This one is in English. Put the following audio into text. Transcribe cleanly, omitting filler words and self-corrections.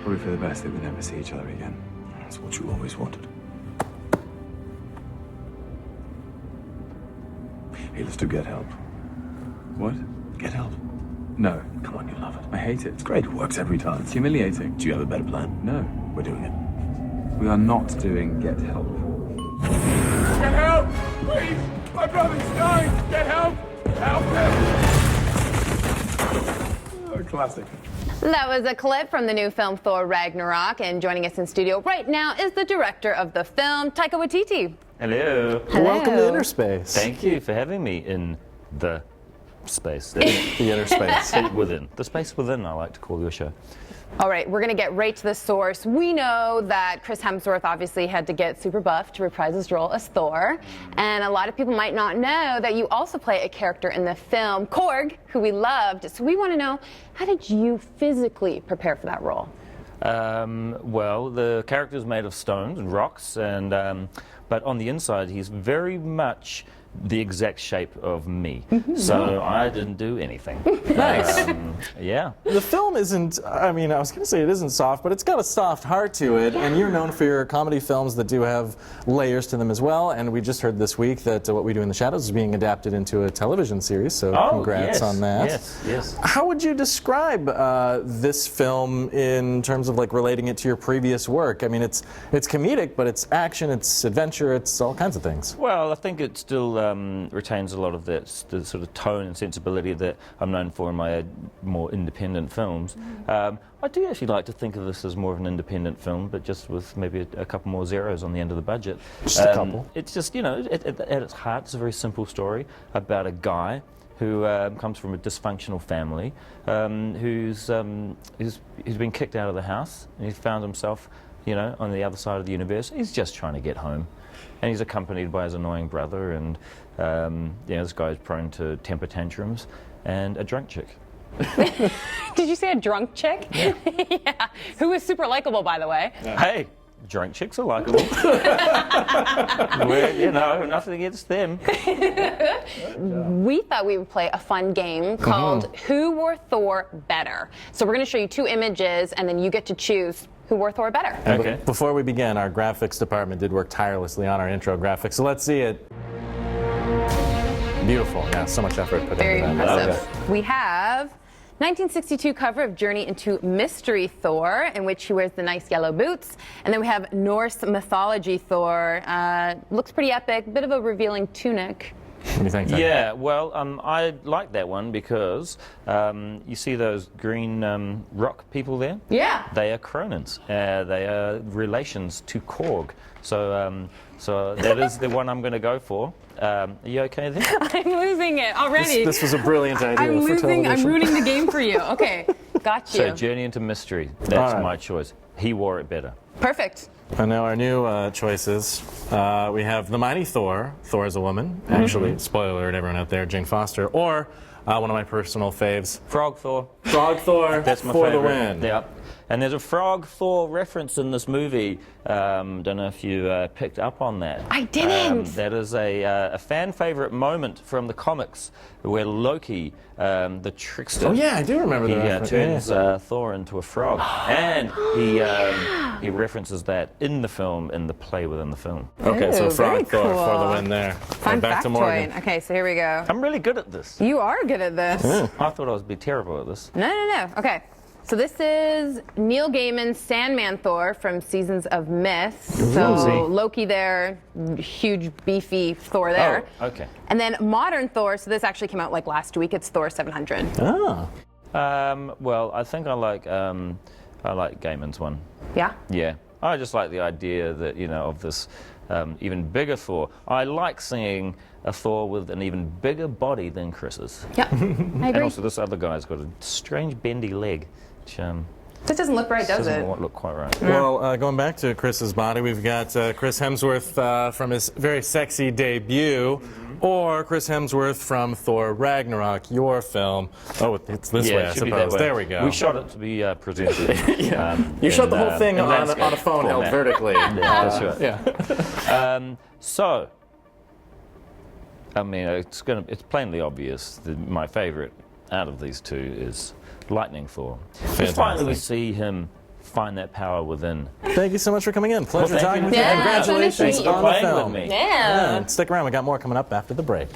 Probably for the best that we never see each other again. That's what you always wanted. Hey, let's do Get Help. What? Get help. No. Come on, you love it. I hate it. It's great. It works every time. It's humiliating. Do you have a better plan? No. We're doing it. We are not doing Get Help. Get help! Please! My brother's dying! Get help! Help him! Oh, classic. That was a clip from the new film Thor Ragnarok, and joining us in studio right now is the director of the film, Taika Waititi. Hello. Hello. Welcome to InnerSpace. Thank you for having me in the space. The InnerSpace. Within. The space within, I like to call your show. All right, we're going to get right to the source. We know that Chris Hemsworth obviously had to get super buff to reprise his role as Thor. And a lot of people might not know that you also play a character in the film, Korg, who we loved. So we want to know, how did you physically prepare for that role? Well, the character's made of stones and rocks, and but on the inside, he's very much the exact shape of me. So I didn't do anything. Nice. Yeah. The film isn't, I mean, I was going to say it isn't soft, but it's got a soft heart to it, and you're known for your comedy films that do have layers to them as well, and we just heard this week that What We Do in the Shadows is being adapted into a television series, so congrats on that. Yes, yes. How would you describe this film in terms of like relating it to your previous work? I mean, it's comedic, but it's action, it's adventure, it's all kinds of things. Well, I think it still retains a lot of the sort of tone and sensibility that I'm known for in my more independent films. I do actually like to think of this as more of an independent film, but just with maybe a couple more zeros on the end of the budget. Just a couple. It's just, you know, at its heart, it's a very simple story about a guy who comes from a dysfunctional family, who's been kicked out of the house, and he's found himself, you know, on the other side of the universe. He's just trying to get home. And he's accompanied by his annoying brother, and you know, this guy's prone to temper tantrums, and a drunk chick. Did you say a drunk chick? Yeah. Yeah. Who is super likable, by the way. Hey, drunk chicks are likable. You know, nothing against them. We thought we would play a fun game called Who Wore Thor Better? So we're going to show you two images, and then you get to choose who wore Thor better. Okay. Before we begin, our graphics department did work tirelessly on our intro graphics, so let's see it. Beautiful. Yeah, so much effort put Very into that. impressive. We have 1962 cover of Journey into Mystery Thor, in which he wears the nice yellow boots. And then we have Norse Mythology Thor. Looks pretty epic, bit of a revealing tunic. What do you think? Yeah, well, I like that one because you see those green rock people there? Yeah. They are Cronins. They are relations to Korg. So, so that is the one I'm going to go for. Are you okay there? I'm losing it already. This was a brilliant idea for television. I'm ruining the game for you. Okay, got you. So, Journey into Mystery. That's right. my choice. He wore it better. Perfect. And now our new choices. We have the mighty Thor. Thor is a woman, actually. Spoiler alert, everyone out there, Jane Foster. Or one of my personal faves, Frog Thor. Frog Thor. That's my for favorite. the win. Yep. And there's a Frog Thor reference in this movie. Don't know if you picked up on that. I didn't. That is a fan favorite moment from the comics where Loki, the trickster. Oh yeah, I do remember that. Turns Thor into a frog, and he references that in the film, in the play within the film. Okay, so Ooh, Frog very Thor cool. for the win there. Fun And back to Morgan. factoid. Okay, so here we go. I'm really good at this. You are good at this. I thought I would be terrible at this. No. Okay. So this is Neil Gaiman's Sandman Thor from Seasons of Myth. So Loki there, huge beefy Thor there. Oh, okay. And then modern Thor, so this actually came out like last week, it's Thor 700. Oh. Well, I think I like Gaiman's one. Yeah? Yeah, I just like the idea that, you know, of this even bigger Thor. I like seeing a Thor with an even bigger body than Chris's. Yeah, I agree. And also this other guy's got a strange bendy leg, which This doesn't look right, does it? doesn't look quite right. Well, going back to Chris's body, we've got Chris Hemsworth from his very sexy debut, or Chris Hemsworth from Thor Ragnarok, your film. Oh, it's this way, I it should be that suppose. way. There we go. We shot it to be presented. You shot the whole thing in on landscape a phone held format. vertically. That's right. Yeah. So, I mean, it's plainly obvious that my favorite out of these two is Lightning Thor. Just finally we see him find that power within. Thank you so much for coming in. Pleasure Well, thank talking you. with you. Yeah, Congratulations so nice to meet you. on the Playing with film. me. Yeah. Stick around. We got more coming up after the break.